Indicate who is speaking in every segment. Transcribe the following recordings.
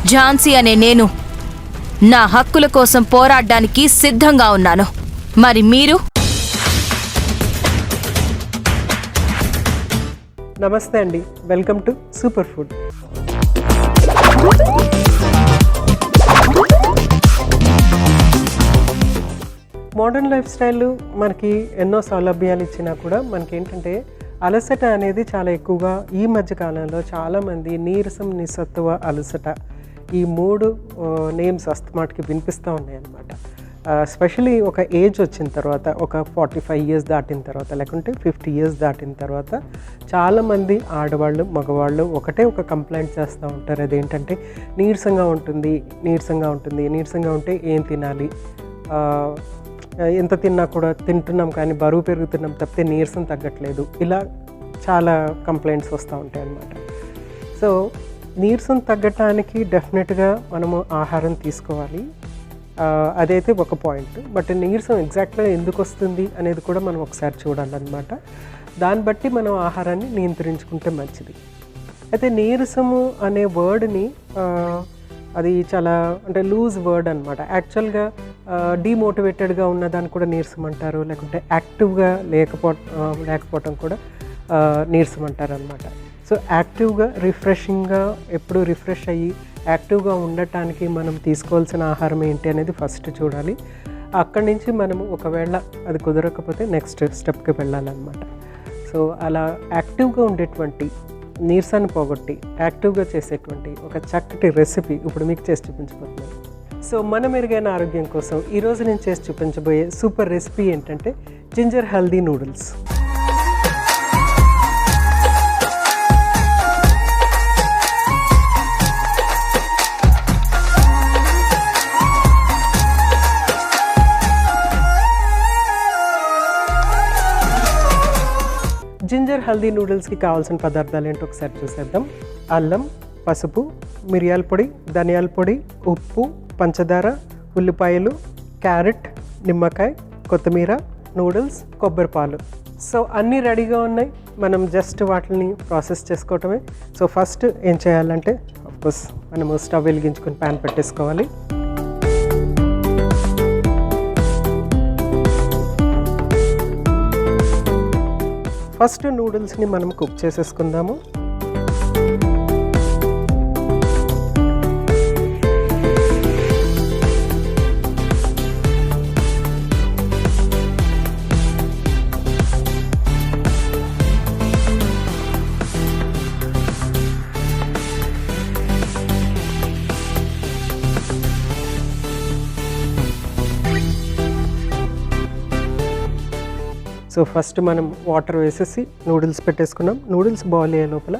Speaker 1: ఝాన్సీ అనే నేను నా హక్కుల కోసం పోరాడడానికి సిద్ధంగా ఉన్నాను. మరి మీరు?
Speaker 2: నమస్తే అండి, welcome to super food. Modern life style మనకి ఎన్నో సౌలభ్యాలు ఇచ్చినా కూడా మనకి ఏంటంటే అలసట అనేది చాలా ఎక్కువగా ఈ మధ్య కాలంలో చాలామంది నీరసం, నిస్సత్తువ, అలసట ఈ మూడు నేమ్స్ అస్తమాటికి వినిపిస్తూ ఉన్నాయి అన్నమాట. స్పెషలీ ఒక ఏజ్ వచ్చిన తర్వాత, ఒక 45 years దాటిన తర్వాత, లేకుంటే 50 years దాటిన తర్వాత చాలామంది ఆడవాళ్ళు, మగవాళ్ళు ఒకటే ఒక కంప్లైంట్ చేస్తూ ఉంటారు. అదేంటంటే నీరసంగా ఉంటుంది, నీరసంగా ఉంటుంది. నీరసంగా ఉంటే ఏం తినాలి, ఎంత తిన్నా కూడా తింటున్నాం కానీ బరువు పెరుగుతున్నాం తప్పితే నీరసం తగ్గట్లేదు, ఇలా చాలా కంప్లైంట్స్ వస్తూ ఉంటాయి అన్నమాట. సో నీరసం తగ్గటానికి డెఫినెట్గా మనము ఆహారం తీసుకోవాలి, అదైతే ఒక పాయింట్. బట్ నీరసం ఎగ్జాక్ట్గా ఎందుకు వస్తుంది అనేది కూడా మనం ఒకసారి చూడాలన్నమాట. దాన్ని బట్టి మనం ఆహారాన్ని నియంత్రించుకుంటే మంచిది. అయితే నీరసము అనే వర్డ్ని అది చాలా అంటే లూజ్ వర్డ్ అనమాట. యాక్చువల్గా డీమోటివేటెడ్గా ఉన్నదాన్ని కూడా నీరసం అంటారు, లేకుంటే యాక్టివ్గా లేకపోవటం కూడా నీరసం అంటారు అనమాట. సో యాక్టివ్గా, రిఫ్రెషింగ్గా, ఎప్పుడు రిఫ్రెష్ అయ్యి యాక్టివ్గా ఉండటానికి మనం తీసుకోవాల్సిన ఆహారం ఏంటి అనేది ఫస్ట్ చూడాలి. అక్కడి నుంచి మనము ఒకవేళ అది కుదరకపోతే నెక్స్ట్ స్టెప్కి వెళ్ళాలన్నమాట. సో అలా యాక్టివ్గా ఉండేటువంటి, నీరసాన్ని పోగొట్టి యాక్టివ్గా చేసేటువంటి ఒక చక్కటి రెసిపీ ఇప్పుడు మీకు చేసి చూపించబోతున్నాను. సో మన మెరుగైన ఆరోగ్యం కోసం ఈరోజు నేను చేసి చూపించబోయే సూపర్ రెసిపీ ఏంటంటే ginger healthy noodles. Ginger healthy నూడిల్స్కి కావాల్సిన పదార్థాలు ఏంటో ఒకసారి చూసేద్దాం. అల్లం, పసుపు, మిరియాల పొడి, ధనియాల పొడి, ఉప్పు, పంచదార, ఉల్లిపాయలు, క్యారెట్, నిమ్మకాయ, కొత్తిమీర, నూడిల్స్, కొబ్బరి పాలు. సో అన్నీ రెడీగా ఉన్నాయి, మనం జస్ట్ వాటిని ప్రాసెస్ చేసుకోవటమే. సో ఫస్ట్ ఏం చేయాలంటే ఆఫ్కోర్స్ మనము స్టవ్ వెలిగించుకొని ప్యాన్ పెట్టేసుకోవాలి. ఫస్ట్ నూడిల్స్ని మనం కుక్ చేసేసుకుందాము. సో ఫస్ట్ మనం వాటర్ వేసేసి నూడిల్స్ పెట్టేసుకున్నాం. నూడిల్స్ బాయిల్ అయ్యే లోపల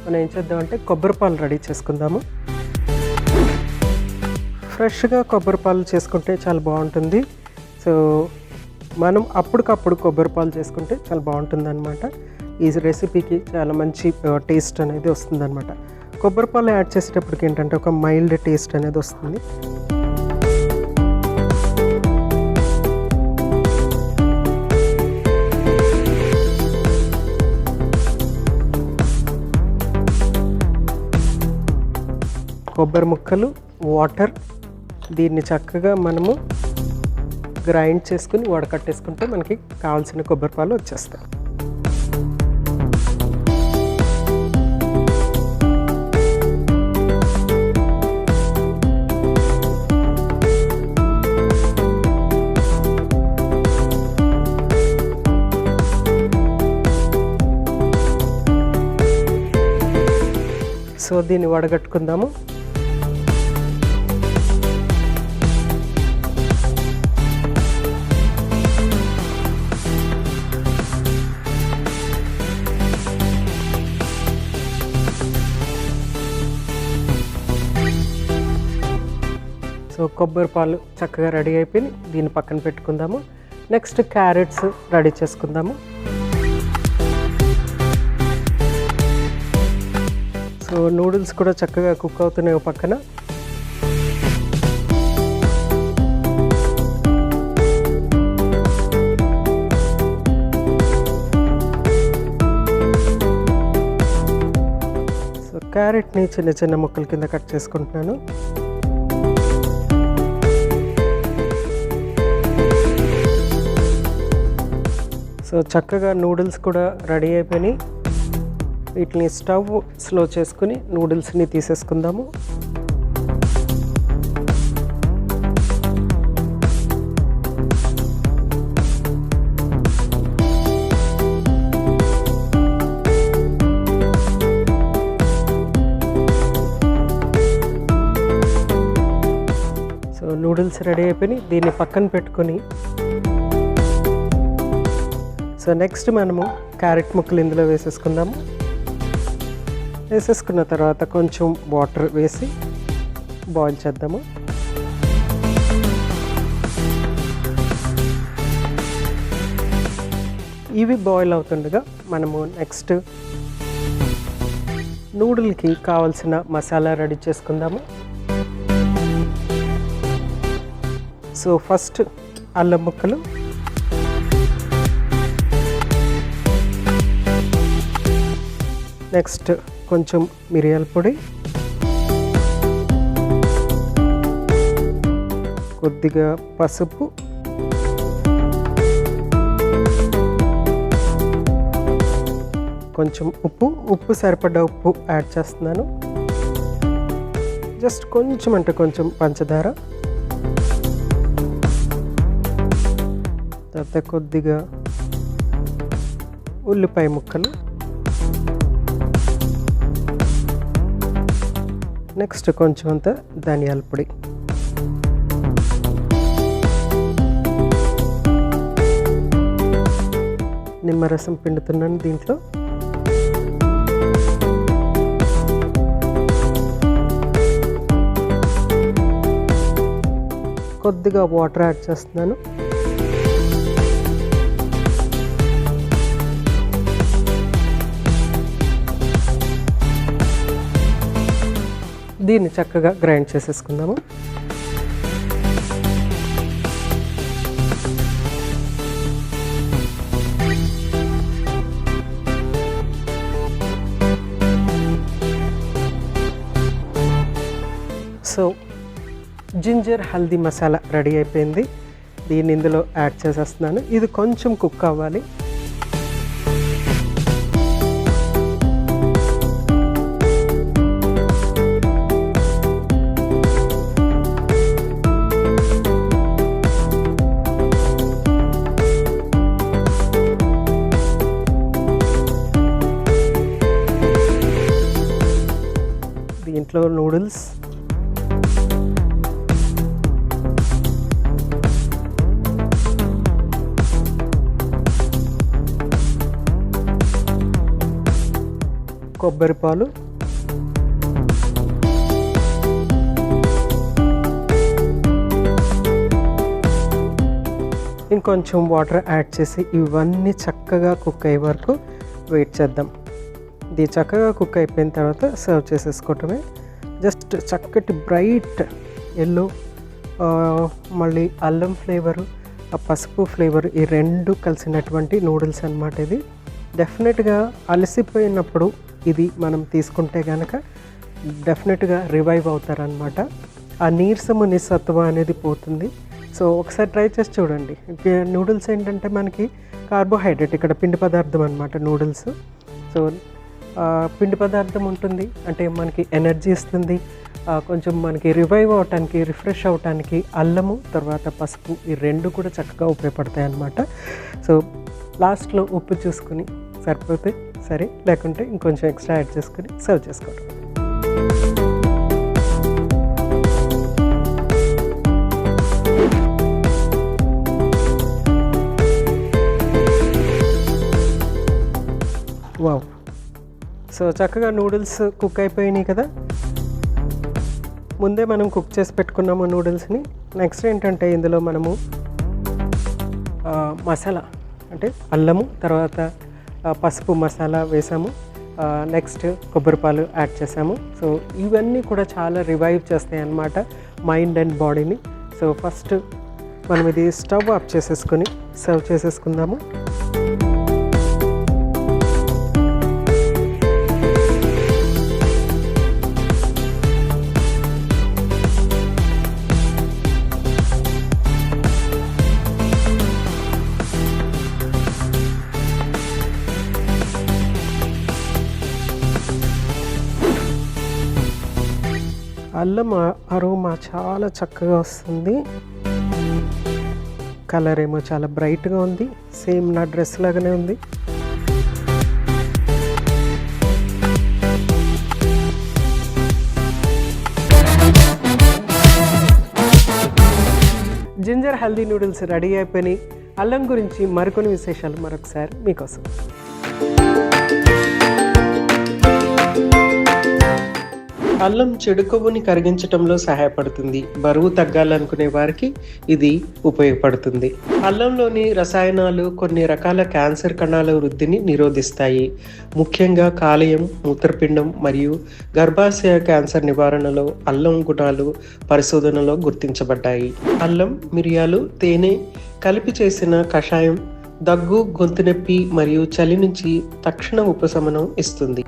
Speaker 2: మనం ఏం చేద్దామంటే కొబ్బరి పాలు రెడీ చేసుకుందాము. ఫ్రెష్గా కొబ్బరి పాలు చేసుకుంటే చాలా బాగుంటుంది. సో మనం అప్పటికప్పుడు కొబ్బరి పాలు చేసుకుంటే చాలా బాగుంటుంది అనమాట. ఈ రెసిపీకి చాలా మంచి టేస్ట్ అనేది వస్తుంది అనమాట. కొబ్బరి పాలు యాడ్ చేసేటప్పటికి ఏంటంటే ఒక మైల్డ్ టేస్ట్ అనేది వస్తుంది. కొబ్బరి ముక్కలు, వాటర్, దీన్ని చక్కగా మనము గ్రైండ్ చేసుకుని వడకట్టేసుకుంటే మనకి కావాల్సిన కొబ్బరి పాలు వచ్చేస్తాయి. సో దీన్ని వడగట్టుకుందాము. సో కొబ్బరి పాలు చక్కగా రెడీ అయిపోయి దీన్ని పక్కన పెట్టుకుందాము. నెక్స్ట్ క్యారెట్స్ రెడీ చేసుకుందాము. సో నూడిల్స్ కూడా చక్కగా కుక్ అవుతున్నాయి ఒక పక్కన. సో క్యారెట్ని చిన్న చిన్న ముక్కల కింద కట్ చేసుకుంటున్నాను. సో చక్కగా నూడిల్స్ కూడా రెడీ అయిపోయినాయి. వీటిని స్టవ్ స్లో చేసుకుని నూడిల్స్ని తీసేసుకుందాము. సో నూడిల్స్ రెడీ అయిపోయినాయి. దీన్ని పక్కన పెట్టుకొని సో నెక్స్ట్ మనము క్యారెట్ ముక్కలు ఇందులో వేసేసుకుందాము. వేసేసుకున్న తర్వాత కొంచెం వాటర్ వేసి బాయిల్ చేద్దాము. ఇవి బాయిల్ అవుతుండగా మనము నెక్స్ట్ నూడిల్కి కావాల్సిన మసాలా రెడీ చేసుకుందాము. సో ఫస్ట్ అల్లం ముక్కలు, నెక్స్ట్ కొంచెం మిరియాల పొడి, కొద్దిగా పసుపు, కొంచెం ఉప్పు సరిపడ్డ ఉప్పు యాడ్ చేస్తున్నాను. జస్ట్ కొంచెం అంటే కొంచెం పంచదార, తర్వాత కొద్దిగా ఉల్లిపాయ ముక్కలు, నెక్స్ట్ కొంచెం అంత ధనియాల పొడి. నిమ్మరసం పిండుతున్నాను దీంట్లో. కొద్దిగా వాటర్ యాడ్ చేస్తున్నాను. దీన్ని చక్కగా గ్రైండ్ చేసేసుకుందాము. So ginger haldi masala ready అయిపోయింది. దీన్ని ఇందులో యాడ్ చేసేస్తున్నాను. ఇది కొంచెం కుక్ అవ్వాలి. దీంట్లో నూడిల్స్, కొబ్బరి పాలు, ఇంకొంచెం వాటర్ యాడ్ చేసి ఇవన్నీ చక్కగా కుక్ అయ్యే వరకు వెయిట్ చేద్దాం. ఇది చక్కగా కుక్ అయిపోయిన తర్వాత సర్వ్ చేసేసుకోవటమే. జస్ట్ చక్కటి బ్రైట్ ఎల్లో, మళ్ళీ అల్లం ఫ్లేవరు, ఆ పసుపు ఫ్లేవర్, ఈ రెండు కలిసినటువంటి నూడిల్స్ అన్నమాట. ఇది డెఫినెట్గా అలసిపోయినప్పుడు ఇది మనం తీసుకుంటే కనుక డెఫినెట్గా రివైవ్ అవుతారనమాట. ఆ నీరసము నిస్సత్వ అనేది పోతుంది. సో ఒకసారి ట్రై చేసి చూడండి. నూడిల్స్ ఏంటంటే మనకి కార్బోహైడ్రేట్, ఇక్కడ పిండి పదార్థం అనమాట నూడిల్స్. సో పిండి పదార్థం ఉంటుంది అంటే మనకి ఎనర్జీ ఇస్తుంది. కొంచెం మనకి రివైవ్ అవటానికి, రిఫ్రెష్ అవటానికి అల్లము తర్వాత పసుపు ఈ రెండు కూడా చక్కగా ఉపయోగపడతాయి అన్నమాట. సో లాస్ట్లో ఉప్పు చూసుకుని సరిపోతే సరే, లేకుంటే ఇంకొంచెం ఎక్స్ట్రా యాడ్ చేసుకుని సర్వ్ చేసుకోవడం. వావ్! సో చక్కగా నూడిల్స్ కుక్ అయిపోయినాయి కదా. ముందే మనం కుక్ చేసి పెట్టుకున్నాము నూడిల్స్ని. నెక్స్ట్ ఏంటంటే ఇందులో మనము మసాలా అంటే అల్లము తర్వాత పసుపు మసాలా వేసాము. నెక్స్ట్ కొబ్బరిపాలు యాడ్ చేసాము. సో ఇవన్నీ కూడా చాలా రివైవ్ చేస్తాయి అన్నమాట మైండ్ అండ్ బాడీని. సో ఫస్ట్ మనం ఇది స్టవ్ ఆఫ్ చేసేసుకొని సర్వ్ చేసేసుకుందాము. అల్లం అరోమా చాలా చక్కగా వస్తుంది. కలర్ ఏమో చాలా బ్రైట్గా ఉంది, సేమ్ నా డ్రెస్ లాగానే ఉంది. జింజర్ హెల్దీ నూడిల్స్ రెడీ అయిపోయినాయి. అల్లం గురించి మరికొన్ని విశేషాలు మరొకసారి మీకోసం. అల్లం చెడు కొవ్వుని కరిగించడంలో సహాయపడుతుంది. బరువు తగ్గాలనుకునే వారికి ఇది ఉపయోగపడుతుంది. అల్లంలోని రసాయనాలు కొన్ని రకాల క్యాన్సర్ కణాల వృద్ధిని నిరోధిస్తాయి. ముఖ్యంగా కాలేయం, మూత్రపిండం మరియు గర్భాశయ క్యాన్సర్ నివారణలో అల్లం గుణాలు పరిశోధనలో గుర్తించబడ్డాయి. అల్లం, మిరియాలు, తేనె కలిపి చేసిన కషాయం దగ్గు, గొంతు నొప్పి మరియు చలి నుంచి తక్షణ ఉపశమనం ఇస్తుంది.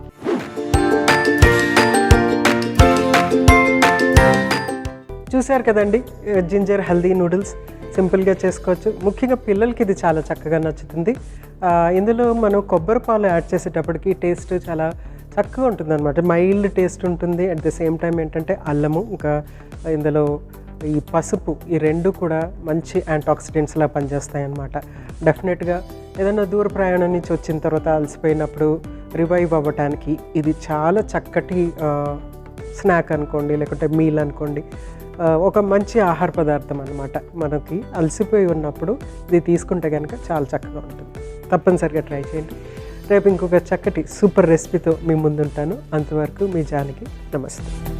Speaker 2: చూశారు కదండి, జింజర్ హెల్దీ నూడిల్స్ సింపుల్గా చేసుకోవచ్చు. ముఖ్యంగా పిల్లలకి ఇది చాలా చక్కగా నచ్చుతుంది. ఇందులో మనం కొబ్బరి పాలు యాడ్ చేసేటప్పటికి టేస్ట్ చాలా చక్కగా ఉంటుంది అనమాట. మైల్డ్ టేస్ట్ ఉంటుంది. అట్ ద సేమ్ టైం ఏంటంటే అల్లము, ఇంకా ఇందులో ఈ పసుపు, ఈ రెండు కూడా మంచి యాంటాక్సిడెంట్స్లా పనిచేస్తాయి అన్నమాట. డెఫినెట్గా ఏదైనా దూర ప్రయాణం నుంచి వచ్చిన తర్వాత అలసిపోయినప్పుడు రివైవ్ అవ్వటానికి ఇది చాలా చక్కటి స్నాక్ అనుకోండి, లేకుంటే మీల్ అనుకోండి, ఒక మంచి ఆహార పదార్థం అన్నమాట. మనకి అలసిపోయి ఉన్నప్పుడు ఇది తీసుకుంటే కనుక చాలా చక్కగా ఉంటుంది. తప్పనిసరిగా ట్రై చేయండి. రేపు ఇంకొక చక్కటి సూపర్ రెసిపీతో మీ ముందుంటాను. అంతవరకు మీ జానకి. నమస్తే.